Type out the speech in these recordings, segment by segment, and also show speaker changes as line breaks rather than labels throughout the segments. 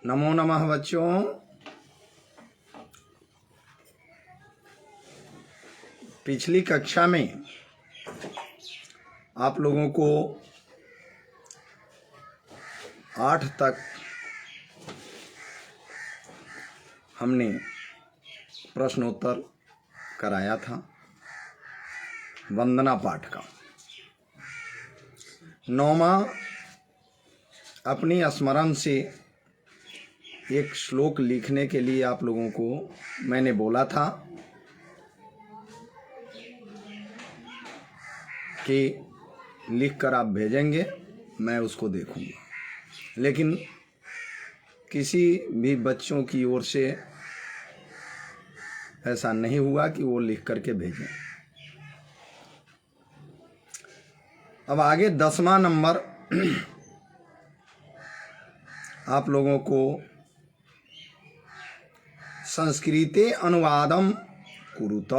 नमो नमः बच्चों। पिछली कक्षा में आप लोगों को 8 तक हमने प्रश्नोत्तर कराया था वंदना पाठ का। 9वां अपनी स्मरण से एक श्लोक लिखने के लिए आप लोगों को मैंने बोला था कि लिखकर आप भेजेंगे, मैं उसको देखूंगा। लेकिन किसी भी बच्चों की ओर से ऐसा नहीं हुआ कि वो लिख करके भेजें। अब आगे 10वां नंबर आप लोगों को संस्कृते अनुवादम कुरुत,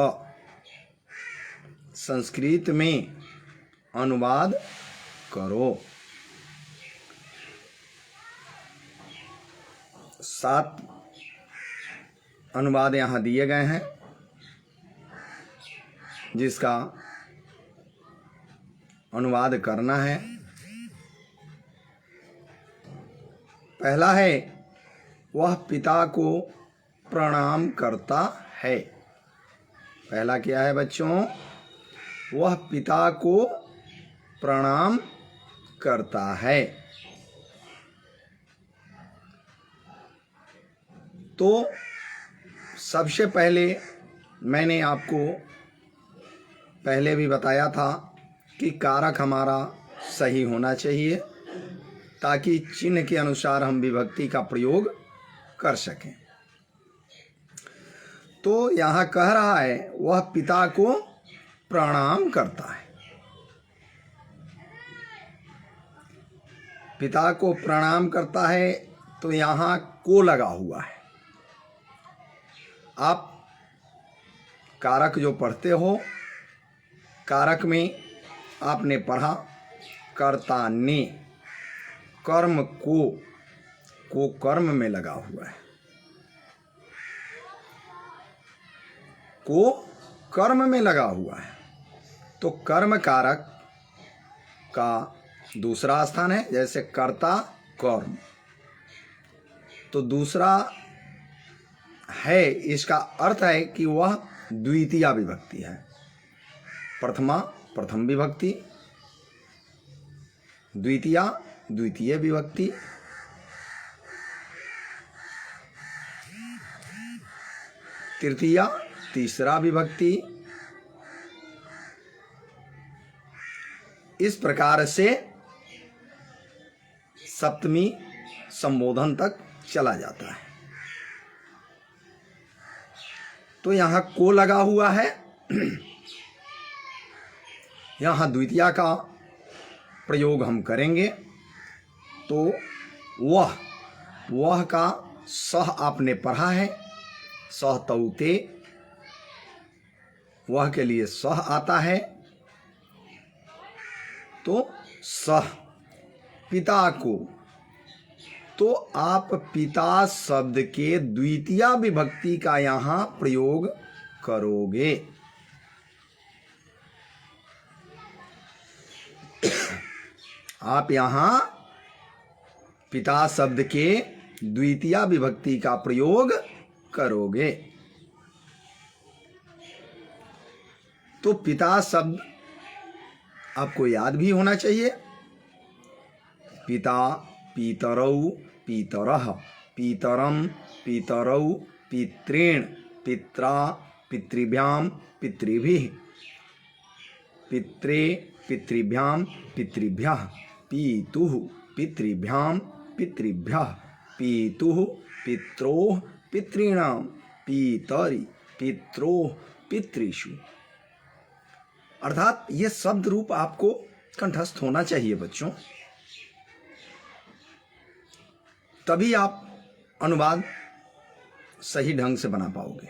संस्कृत में अनुवाद करो। 7 अनुवाद यहाँ दिए गए हैं जिसका अनुवाद करना है। पहला है, वह पिता को प्रणाम करता है। पहला क्या है बच्चों? वह पिता को प्रणाम करता है। तो सबसे पहले मैंने आपको पहले भी बताया था कि कारक हमारा सही होना चाहिए ताकि चिन्ह के अनुसार हम विभक्ति का प्रयोग कर सकें। तो यहाँ कह रहा है वह पिता को प्रणाम करता है। पिता को प्रणाम करता है तो यहाँ को लगा हुआ है। आप कारक जो पढ़ते हो, कारक में आपने पढ़ा कर्ता ने, कर्म को कर्म में लगा हुआ है, को कर्म में लगा हुआ है। तो कर्म कारक का दूसरा स्थान है, जैसे कर्ता कर्म। तो दूसरा है, इसका अर्थ है कि वह द्वितीय विभक्ति है। प्रथमा प्रथम विभक्ति, द्वितीया द्वितीय विभक्ति, तृतीया तीसरा विभक्ति। इस प्रकार से सप्तमी संबोधन तक चला जाता है। तो यहाँ को लगा हुआ है, यहाँ द्वितीया का प्रयोग हम करेंगे। तो वह का सह आपने पढ़ा है, सह तौते, वह के लिए सह आता है। तो सह पिता को, तो आप पिता शब्द के द्वितीय विभक्ति का यहाँ प्रयोग करोगे। आप यहाँ पिता शब्द के द्वितीय विभक्ति का प्रयोग करोगे। तो पिता शब्द आपको याद भी होना चाहिए। पिता, पितरौ, पितरः, पितरम, पितरौ, पितॄन्, पित्रा, पितृभ्यां, पितृभिः, पित्रे, पितृभ्यां, पितृभ्यः, पितुः, पितृभ्यां, पितृभ्यः, पितुः, पित्रोः, पितॄणां, पितरि, पित्रोः, पितृषु। अर्थात ये शब्द रूप आपको कंठस्थ होना चाहिए बच्चों, तभी आप अनुवाद सही ढंग से बना पाओगे।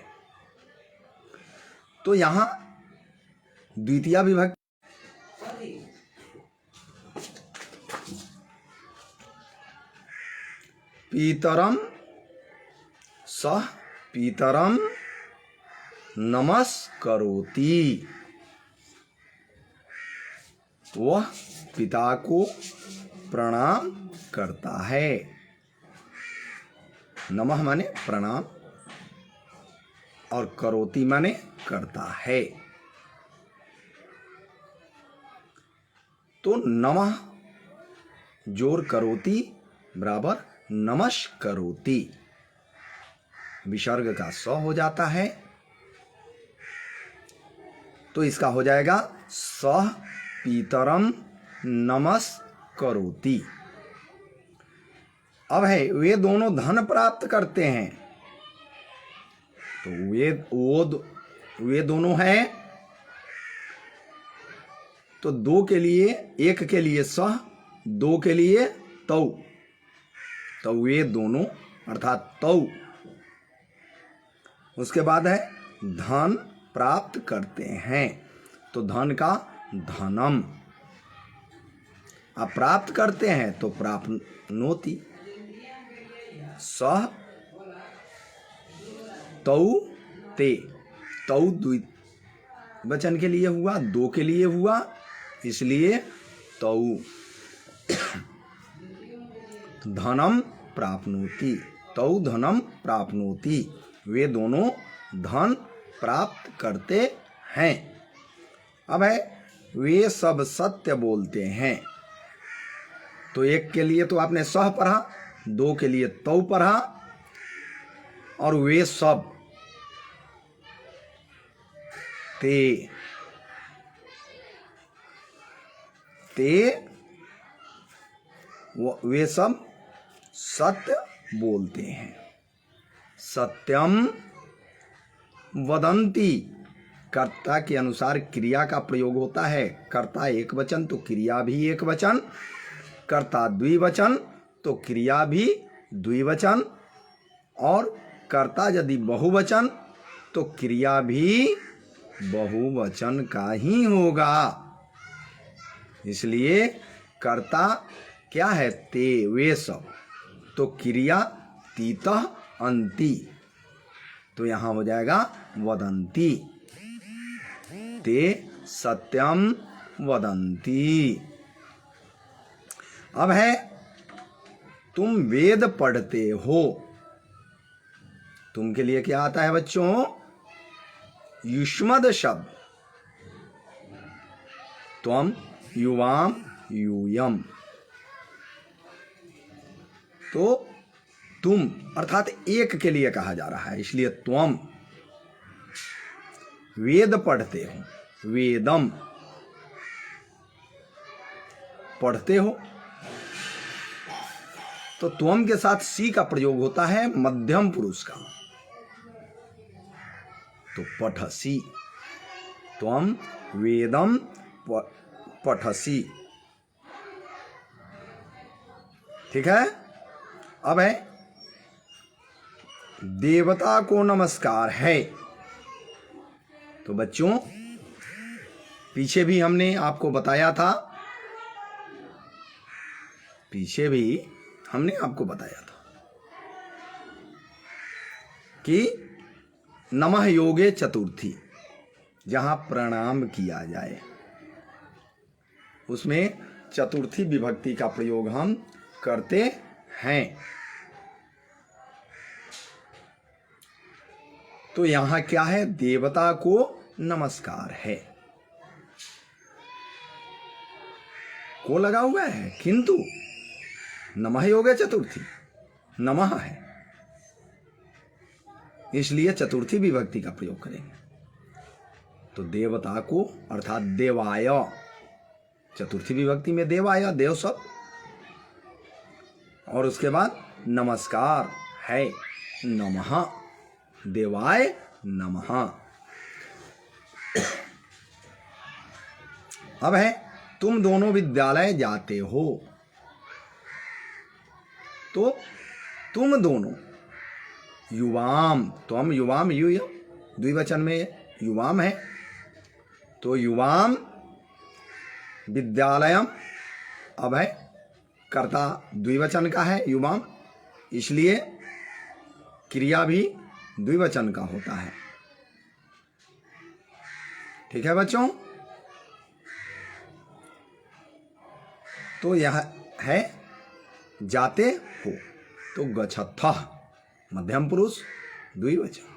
तो यहाँ द्वितीय विभक्ति पीतरम सह पीतरम नमस्करोति। वह पिता को प्रणाम करता है। नमः माने प्रणाम और करोति माने करता है। तो नमः जोर करोति बराबर नमस्करोति, विसर्ग का स हो जाता है तो इसका हो जाएगा सह पीतरम नमस्करोति। अब है वे दोनों धन प्राप्त करते हैं, तो वे दोनों हैं तो दो के लिए, एक के लिए सह, दो के लिए तौ, तो वे दोनों अर्थात तौ। उसके बाद है धन प्राप्त करते हैं, तो धन का धनम। अब प्राप्त करते हैं तो प्राप्नोति। सह तौ ते, तौ द्विवचन के लिए हुआ, दो के लिए हुआ, इसलिए तौ। धनम प्राप्नोति, तौ धनम प्राप्नोति, वे दोनों धन प्राप्त करते हैं। अब है वे सब सत्य बोलते हैं, तो एक के लिए तो आपने सह पढ़ा, दो के लिए तौ पढ़ा, और वे सब ते वे सब सत्य बोलते हैं। सत्यम वदंती, कर्ता के अनुसार क्रिया का प्रयोग होता है। कर्ता एक वचन तो क्रिया भी एक वचन, कर्ता द्विवचन तो क्रिया भी द्विवचन, और कर्ता यदि बहुवचन तो क्रिया भी बहुवचन का ही होगा। इसलिए कर्ता क्या है? ते वे सब, तो क्रिया तीतः अंति, तो यहां हो जाएगा वदंती। ते सत्यम वदंती। अब है तुम वेद पढ़ते हो, तुम के लिए क्या आता है बच्चों? युष्मद शब्द, त्वम युवाम यूयम, तो तुम अर्थात एक के लिए कहा जा रहा है, इसलिए त्वम। वेद पढ़ते हो, वेदम पढ़ते हो, तो त्वम के साथ सी का प्रयोग होता है मध्यम पुरुष का, तो पठसी, त्वम वेदम पठसी। ठीक है। अब है देवता को नमस्कार है, तो बच्चों पीछे भी हमने आपको बताया था, कि नमः योगे चतुर्थी, जहां प्रणाम किया जाए उसमें चतुर्थी विभक्ति का प्रयोग हम करते हैं। तो यहां क्या है? देवता को नमस्कार है, को लगा हुआ है, किंतु नमः योगे चतुर्थी, नमः है, इसलिए चतुर्थी विभक्ति का प्रयोग करेंगे। तो देवता को अर्थात देवाय, चतुर्थी विभक्ति में देवाय, देव सब, और उसके बाद नमस्कार है नमः, देवाय नमः। अब है तुम दोनों विद्यालय जाते हो, तो तुम दोनों युवाम, त्वम युवाम, यू द्विवचन में युवाम है, तो युवाम विद्यालयम। अब है कर्ता द्विवचन का है युवाम, इसलिए क्रिया भी द्विवचन का होता है। ठीक है बच्चों, तो यह है जाते हो, तो गच्छथः मध्यम पुरुष द्विवचन।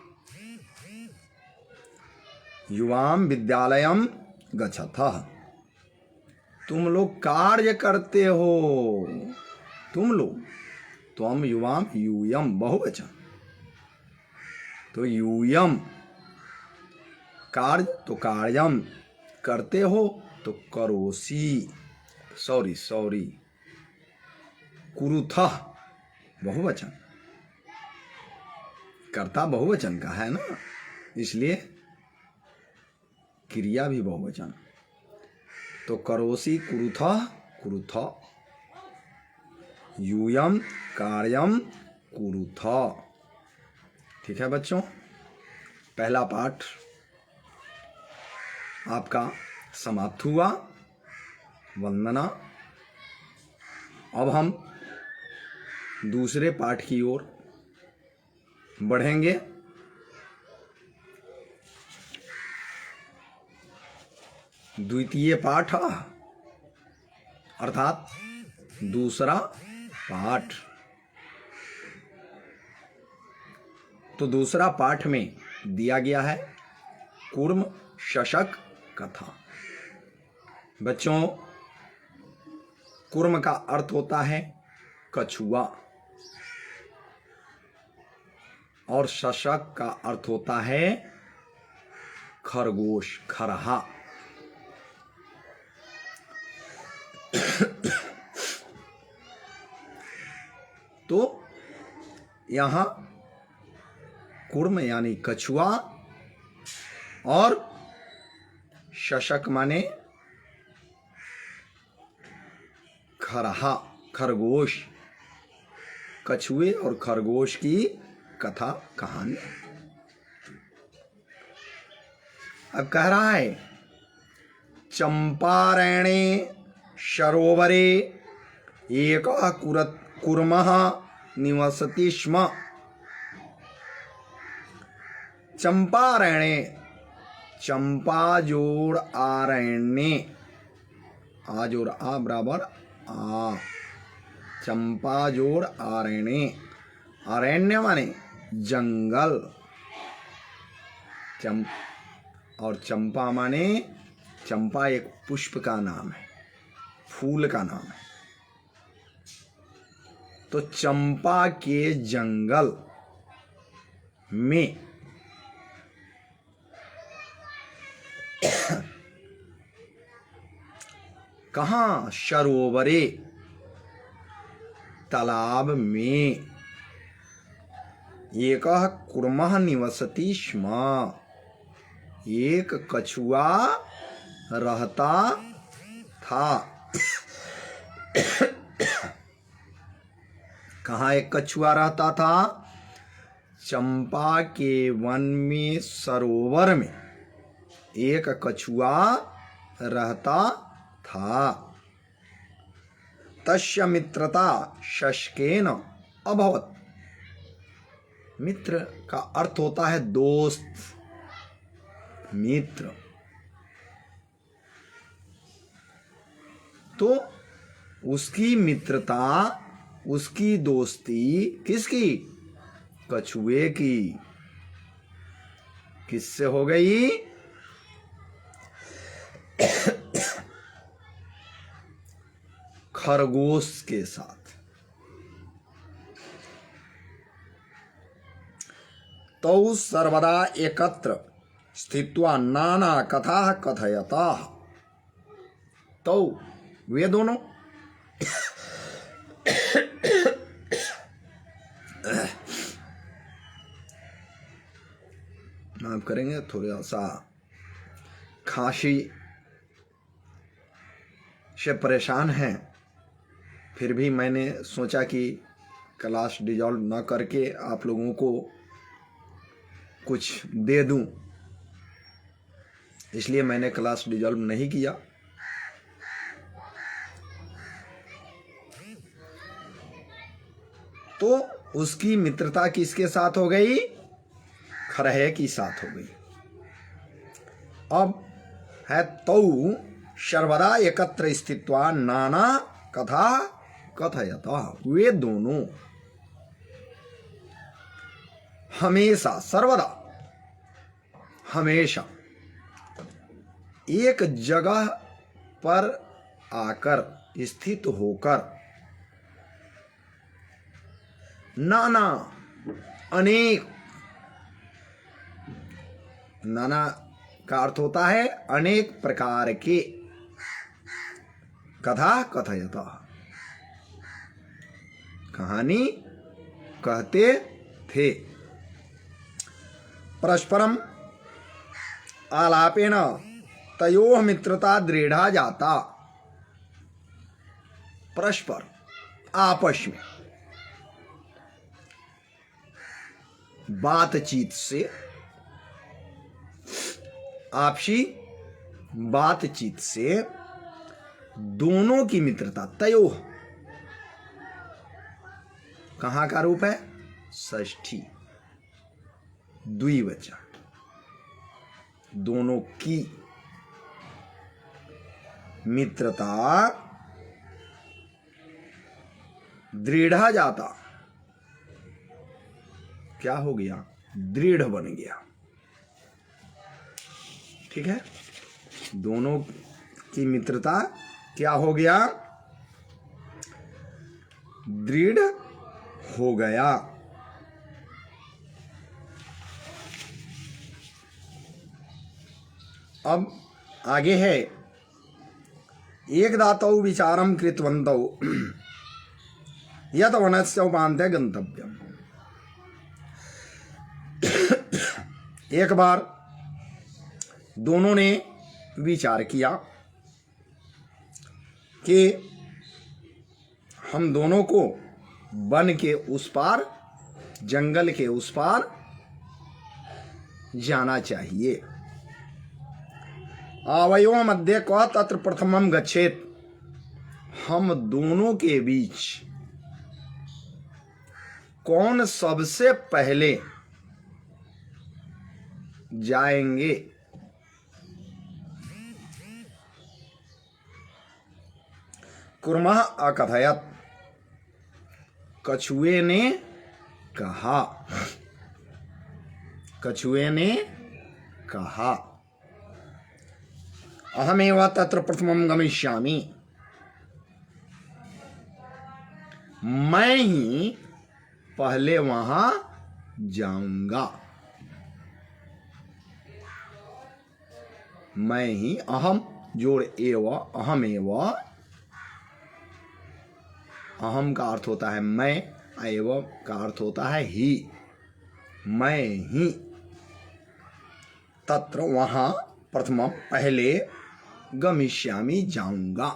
युवाम विद्यालयम गच्छथः, तुम लोग कार्य करते हो, तुम लोग, त्वम युवाम यूयम बहुवचन, तो यूयम कार्य तो कार्यम, करते हो तो करोसी, सॉरी कुरुथः बहुवचन, कर्ता बहुवचन का है ना, इसलिए क्रिया भी बहुवचन, तो करोसी कुरुथः कुरुथ, यूयम कार्यम कुरुथ। ठीक है बच्चों, पहला पाठ आपका समाप्त हुआ। वंदना। अब हम दूसरे पाठ की ओर बढ़ेंगे। द्वितीय पाठ अर्थात दूसरा पाठ। तो दूसरा पाठ में दिया गया है कूर्म शशक कथा। बच्चों, कूर्म का अर्थ होता है कछुआ और शशक का अर्थ होता है खरगोश, खरहा। तो यहां कूर्म यानी कछुआ और शशक माने खरहा, खरगोश, कछुए और खरगोश की कथा कहानी। अब कह रहा है चंपारण्ये सरोवरे एकः कूर्मः निवसति स्म। चंपारण्ये, चंपा जोड़ आरण्ये, आ जोड़ आ बराबर आ, चंपा जोड़ आरण्ये, अरण्य माने जंगल, और चंपा माने, चंपा एक पुष्प का नाम है, फूल का नाम है। तो चंपा के जंगल में कहाँ? सरोवरे, तालाब में, एकः कूर्मः निवसति स्म, एक कछुआ रहता था। कहाँ एक कछुआ रहता था? चंपा के वन में, सरोवर में एक कछुआ रहता था। तस्य मित्रता शशकेन अभवत्। मित्र का अर्थ होता है दोस्त, मित्र। तो उसकी मित्रता, उसकी दोस्ती किसकी? कछुए की। किससे हो गई? खरगोश के साथ। तौ सर्वदा एकत्र स्थित्वा नाना कथा कथयता। तौ वे दोनों माफ करेंगे, थोड़ा सा खांसी से परेशान हैं, फिर भी मैंने सोचा कि क्लास डिजॉल्व न करके आप लोगों को कुछ दे दूं, इसलिए मैंने क्लास डिजॉल्व नहीं किया। तो उसकी मित्रता किसके साथ हो गई? खरहे की साथ हो गई। अब है तौ सर्वदा एकत्र स्थित्वा नाना कथा कथयता। वे दोनों हमेशा, सर्वदा, हमेशा एक जगह पर आकर, स्थित होकर, नाना, अनेक, नाना का अर्थ होता है अनेक प्रकार के, कथा कथयता, कहानी कहते थे। परस्परम आलापेन तयोः मित्रता दृढ़ा जाता। परस्पर, आपस में बातचीत से, आपसी बातचीत से दोनों की मित्रता, तयोः कहाँ का रूप है? षष्ठी, द्विवचन, दोनों की मित्रता दृढ़ा जाता। क्या हो गया? दृढ़ बन गया। ठीक है, दोनों की मित्रता क्या हो गया? दृढ़ हो गया। अब आगे है, एक दातौ विचारम कृतवन्तौ यत वनस्य उपान्ते गंतव्यम। एक बार दोनों ने विचार किया कि हम दोनों को वन के उस पार, जंगल के उस पार जाना चाहिए। आवयोः मध्ये कः तत्र प्रथमं गच्छेत्। हम दोनों के बीच कौन सबसे पहले जाएंगे? कुर्मः अकथयत्। कछुए ने कहा, कछुए ने कहा, अहमेव तत्र प्रथमं गमिष्यामि। मैं ही पहले वहां जाऊंगा। मैं ही, अहम जोड़ एव, अहमेव, अहम का अर्थ होता है मैं, एव का अर्थ होता है ही। मैं ही तत्र वहां, प्रथम पहले, गमिष्यामि जाऊंगा।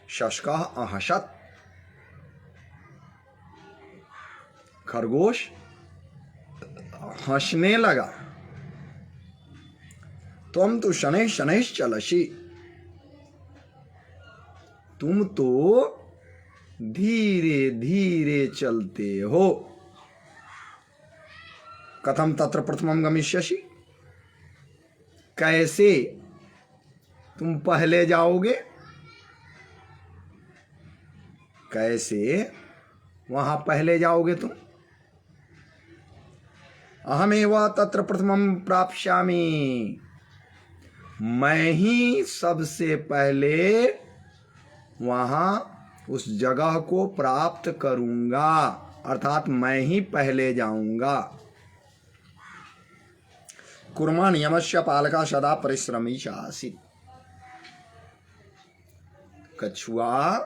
शशकः अहसत्। खरगोश हंसने लगा। तुम तो शनैः शनैः चलसि। तुम तो धीरे धीरे चलते हो। कथम तत्र प्रथमं गमिष्यसि। कैसे तुम पहले जाओगे? कैसे वहां पहले जाओगे तुम? अहमेव तत्र प्रथमं प्राप्स्यामि। मैं ही सबसे पहले वहां उस जगह को प्राप्त करूंगा, अर्थात मैं ही पहले जाऊंगा। कुर्मा नियमस्य पालका सदा परिश्रमी च आसीत्। कछुआ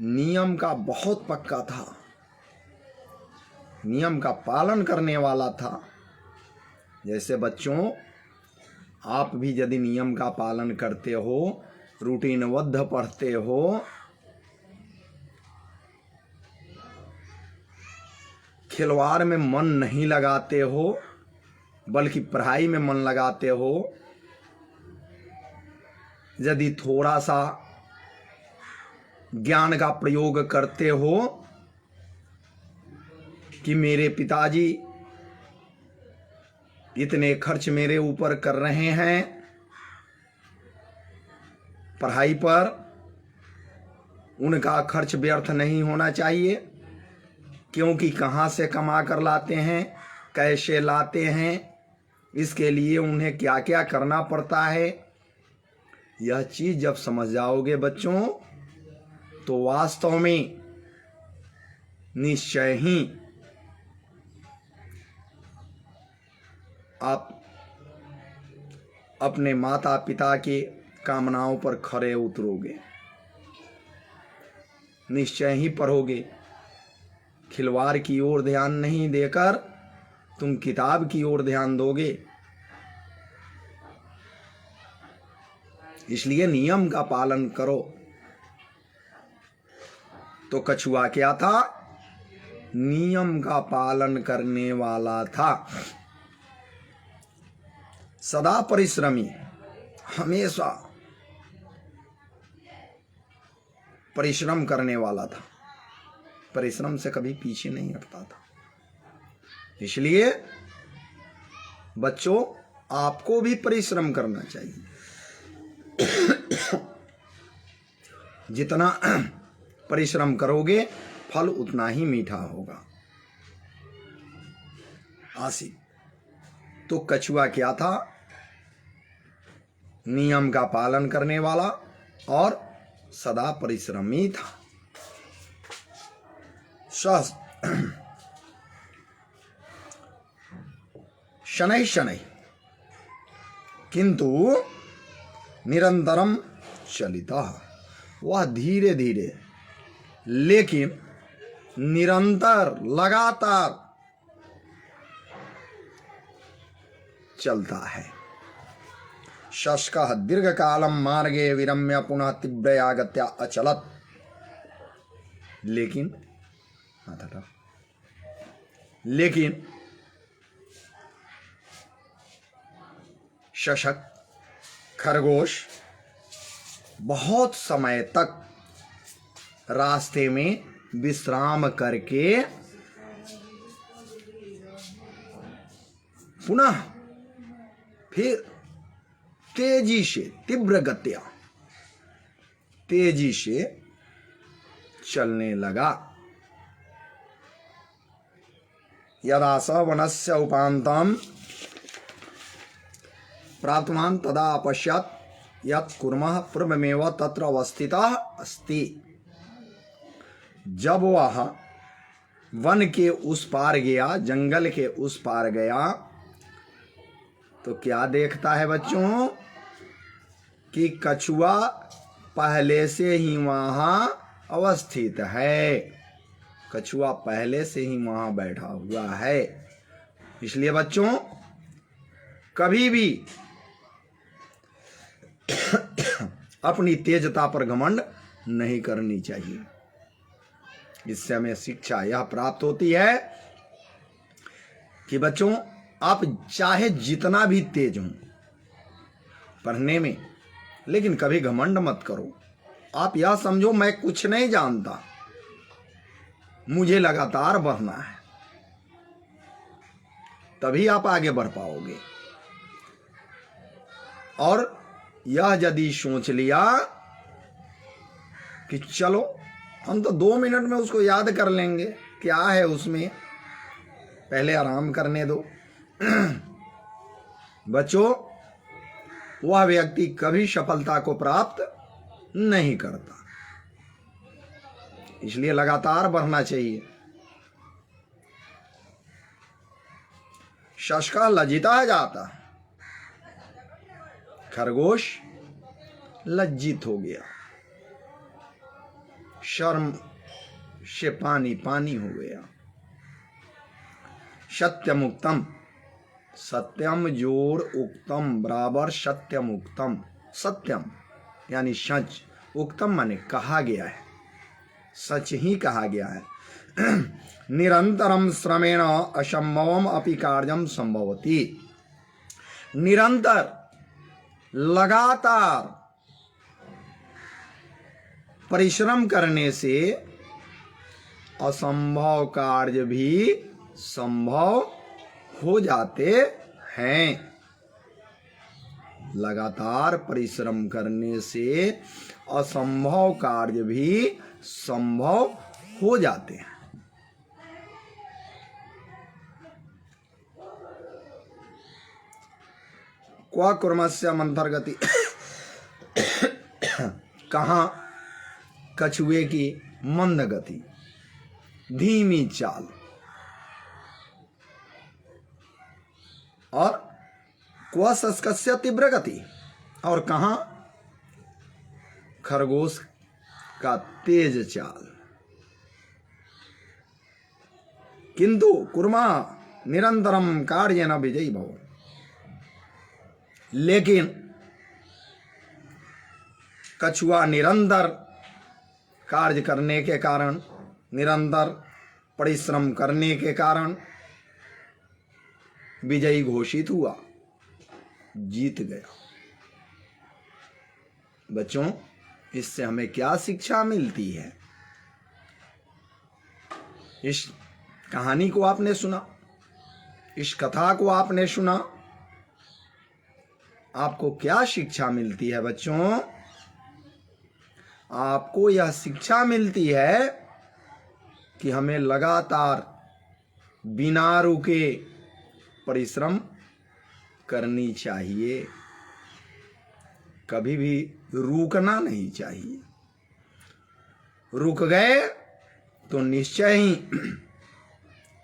नियम का बहुत पक्का था, नियम का पालन करने वाला था। जैसे बच्चों, आप भी यदि नियम का पालन करते हो, रूटीनबद्ध पढ़ते हो, खिलवाड़ में मन नहीं लगाते हो, बल्कि पढ़ाई में मन लगाते हो, यदि थोड़ा सा ज्ञान का प्रयोग करते हो कि मेरे पिताजी इतने खर्च मेरे ऊपर कर रहे हैं पढ़ाई पर, उनका खर्च व्यर्थ नहीं होना चाहिए, क्योंकि कहाँ से कमा कर लाते हैं, कैसे लाते हैं, इसके लिए उन्हें क्या क्या करना पड़ता है। यह चीज़ जब समझ जाओगे बच्चों, तो वास्तव में निश्चय ही आप अपने माता पिता के कामनाओं पर खरे उतरोगे, निश्चय ही पढ़ोगे। खिलवाड़ की ओर ध्यान नहीं देकर तुम किताब की ओर ध्यान दोगे। इसलिए नियम का पालन करो। तो कछुआ क्या था? नियम का पालन करने वाला था, सदा परिश्रमी, हमेशा परिश्रम करने वाला था, परिश्रम से कभी पीछे नहीं हटता था। इसलिए बच्चों, आपको भी परिश्रम करना चाहिए। जितना परिश्रम करोगे फल उतना ही मीठा होगा। आसी तो कछुआ क्या था? नियम का पालन करने वाला और सदा परिश्रमी था। शनै शनै किंतु निरंतरम चलिता, वह धीरे धीरे लेकिन निरंतर लगातार चलता है। शशकः दीर्घ कालम मार्गे विरम्य पुनः तीव्रया गत्या अचलत। लेकिन शशक खरगोश बहुत समय तक रास्ते में विश्राम करके पुनः फिर तेजी से, तीव्र गत्या, तेजी से चलने लगा। यदा स वनस्य उपान्तं प्राप्तवान् तदा अपश्यत् यत् कूर्मः पूर्वमेव तत्र अवस्थितः अस्ति। जब वह वन के उस पार गया, जंगल के उस पार गया, तो क्या देखता है बच्चों कि कछुआ पहले से ही वहां अवस्थित है। कछुआ पहले से ही वहां बैठा हुआ है। इसलिए बच्चों, कभी भी अपनी तेजता पर घमंड नहीं करनी चाहिए। इससे हमें शिक्षा यह प्राप्त होती है कि बच्चों, आप चाहे जितना भी तेज हों पढ़ने में, लेकिन कभी घमंड मत करो। आप यह समझो मैं कुछ नहीं जानता, मुझे लगातार बढ़ना है, तभी आप आगे बढ़ पाओगे। और यह यदि सोच लिया कि चलो हम तो 2 मिनट में उसको याद कर लेंगे, क्या है उसमें, पहले आराम करने दो। बच्चों, वह व्यक्ति कभी सफलता को प्राप्त नहीं करता। इसलिए लगातार बढ़ना चाहिए। शशका लज्जिता जाता, खरगोश लज्जित हो गया, शर्म से पानी पानी हो गया। सत्यम उक्तम, सत्यम जोड़ उक्तम बराबर सत्यम उक्तम। सत्यम यानी सच, उक्तम माने कहा गया है, सच ही कहा गया है। निरंतरम श्रमेण असंभवम अपि कार्यम संभवति। निरंतर, लगातार परिश्रम करने से असंभव कार्य भी संभव हो जाते हैं। लगातार परिश्रम करने से असंभव कार्य भी संभव हो जाते हैं। क्वा कुर्मस्य मंथरगति कहाँ कछुए की मंद गति, धीमी चाल, और क्वा शस्कस्य तीव्र गति, और कहाँ खरगोश का तेज चाल। किंतु कुर्मा निरंतरम कार्य न विजयी भव, लेकिन कछुआ निरंतर कार्य करने के कारण, निरंतर परिश्रम करने के कारण विजयी घोषित हुआ, जीत गया। बच्चों, इससे हमें क्या शिक्षा मिलती है? इस कहानी को आपने सुना, इस कथा को आपने सुना, आपको क्या शिक्षा मिलती है बच्चों? आपको यह शिक्षा मिलती है कि हमें लगातार बिना रुके परिश्रम करनी चाहिए, कभी भी रुकना नहीं चाहिए। रुक गए तो निश्चय ही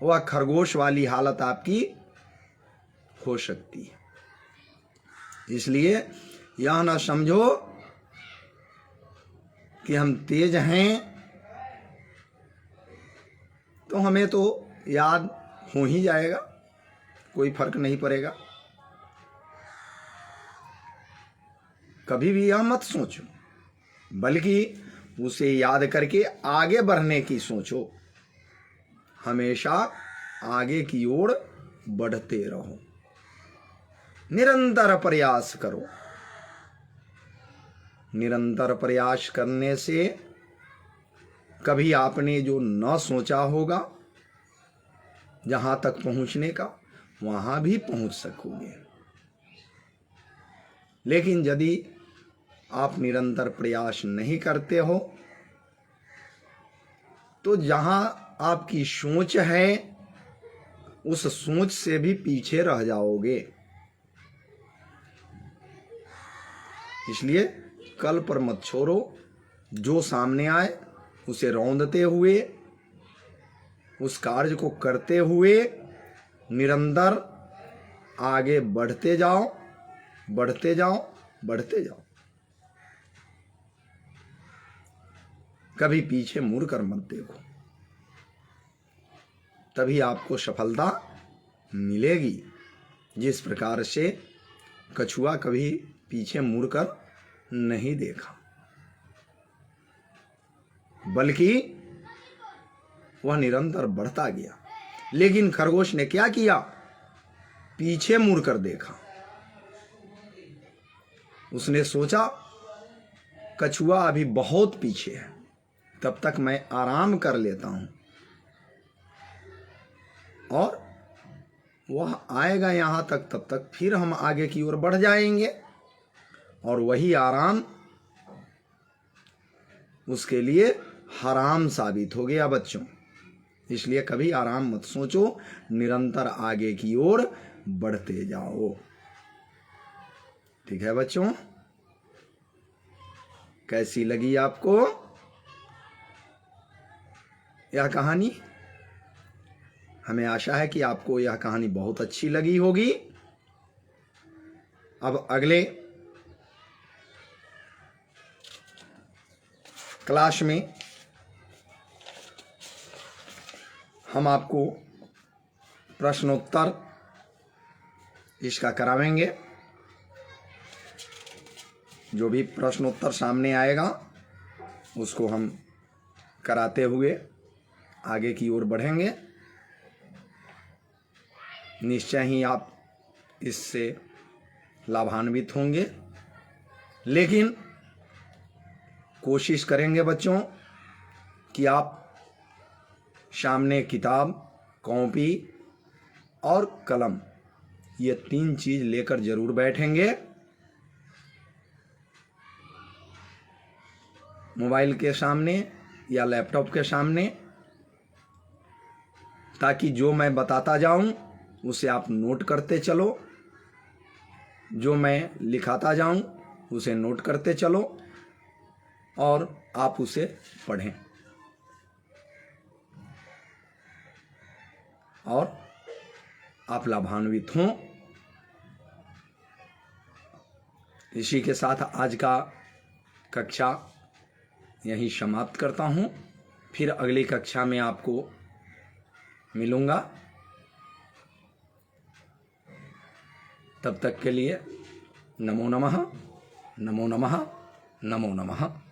वह खरगोश वाली हालत आपकी हो सकती है। इसलिए यह ना समझो कि हम तेज हैं तो हमें तो याद हो ही जाएगा, कोई फर्क नहीं पड़ेगा। कभी भी यह मत सोचो, बल्कि उसे याद करके आगे बढ़ने की सोचो। हमेशा आगे की ओर बढ़ते रहो, निरंतर प्रयास करो। निरंतर प्रयास करने से कभी आपने जो न सोचा होगा जहां तक पहुंचने का, वहां भी पहुंच सकोगे। लेकिन यदि आप निरंतर प्रयास नहीं करते हो तो जहां आपकी सोच है उस सोच से भी पीछे रह जाओगे। इसलिए कल पर मत छोड़ो, जो सामने आए उसे रौंदते हुए, उस कार्य को करते हुए निरंतर आगे बढ़ते जाओ, बढ़ते जाओ, बढ़ते जाओ। कभी पीछे मुड़कर मत देखो, तभी आपको सफलता मिलेगी। जिस प्रकार से कछुआ कभी पीछे मुड़कर नहीं देखा, बल्कि वह निरंतर बढ़ता गया। लेकिन खरगोश ने क्या किया? पीछे मुड़कर देखा। उसने सोचा कछुआ अभी बहुत पीछे है, तब तक मैं आराम कर लेता हूं, और वह आएगा यहां तक, तब तक फिर हम आगे की ओर बढ़ जाएंगे। और वही आराम उसके लिए हराम साबित हो गया बच्चों। इसलिए कभी आराम मत सोचो, निरंतर आगे की ओर बढ़ते जाओ। ठीक है बच्चों, कैसी लगी आपको यह कहानी? हमें आशा है कि आपको यह कहानी बहुत अच्छी लगी होगी। अब अगले क्लास में हम आपको प्रश्नोत्तर इसका करावेंगे। जो भी प्रश्नोत्तर सामने आएगा उसको हम कराते हुए आगे की ओर बढ़ेंगे। निश्चय ही आप इससे लाभान्वित होंगे। लेकिन कोशिश करेंगे बच्चों कि आप सामने किताब, कॉपी और कलम, ये 3 चीज़ लेकर जरूर बैठेंगे। मोबाइल के सामने या लैपटॉप के सामने, ताकि जो मैं बताता जाऊं उसे आप नोट करते चलो, जो मैं लिखाता जाऊं उसे नोट करते चलो और आप उसे पढ़ें और आप लाभान्वित हों। इसी के साथ आज का कक्षा यहीं समाप्त करता हूं। फिर अगली कक्षा में आपको मिलूंगा। तब तक के लिए नमो नमः, नमो नमः, नमो नमः।